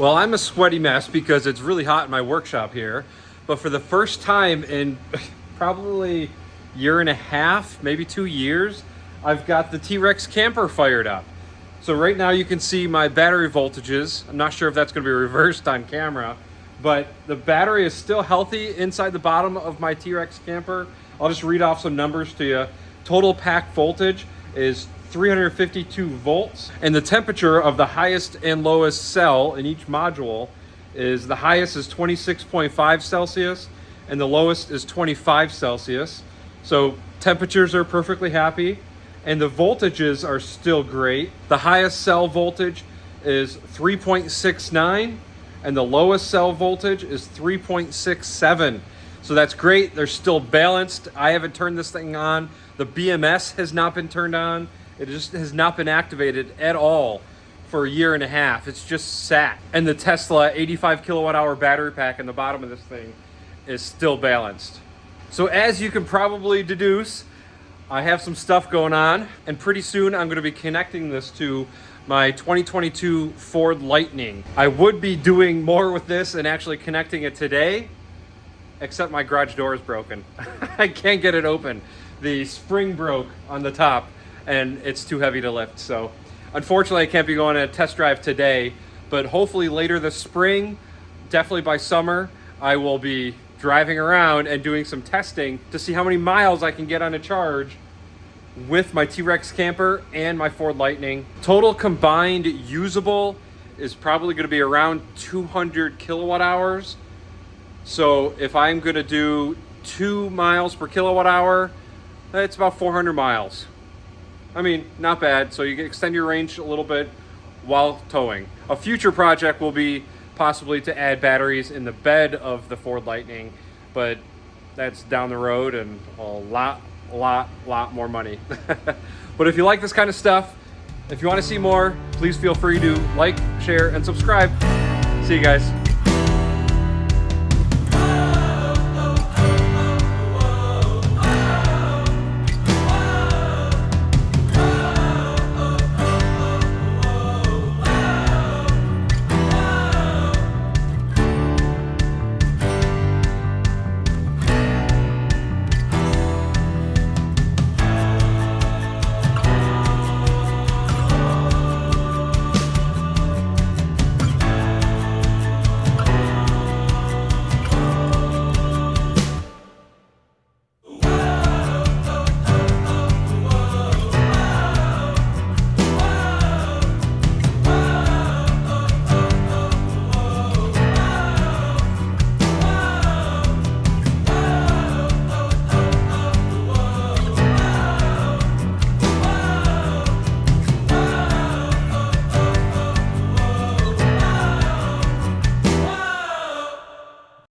Well, I'm a sweaty mess because it's really hot in my workshop here. But for the first time in probably a year and a half, maybe 2 years, I've got the T-Rex camper fired up. So right now you can see my battery voltages. I'm not sure if that's going to be reversed on camera, but the battery is still healthy inside the bottom of my T-Rex camper. I'll just read off some numbers to you. Total pack voltage is 352 volts, and the temperature of the highest and lowest cell in each module is the highest is 26.5 Celsius and the lowest is 25 Celsius. So temperatures are perfectly happy and the voltages are still great. The highest cell voltage is 3.69 and the lowest cell voltage is 3.67. So that's great. They're still balanced. I haven't turned this thing on. The BMS has not been turned on. It just has not been activated at all for a year and a half. It's just sat. And the Tesla 85 kilowatt hour battery pack in the bottom of this thing is still balanced. So as you can probably deduce, I have some stuff going on, and pretty soon I'm going to be connecting this to my 2022 Ford Lightning. I would be doing more with this and actually connecting it today, except my garage door is broken. I can't get it open. The spring broke on the top and it's too heavy to lift. So unfortunately I can't be going on a test drive today, but hopefully later this spring, definitely by summer, I will be driving around and doing some testing to see how many miles I can get on a charge with my T-Rex camper and my Ford Lightning. Total combined usable is probably going to be around 200 kilowatt hours. So if I'm going to do 2 miles per kilowatt hour, it's about 400 miles. I mean, not bad. So you can extend your range a little bit while towing. A future project will be possibly to add batteries in the bed of the Ford Lightning, but that's down the road and a lot more money. But if you like this kind of stuff, if you want to see more, please feel free to like, share, and subscribe. See you guys.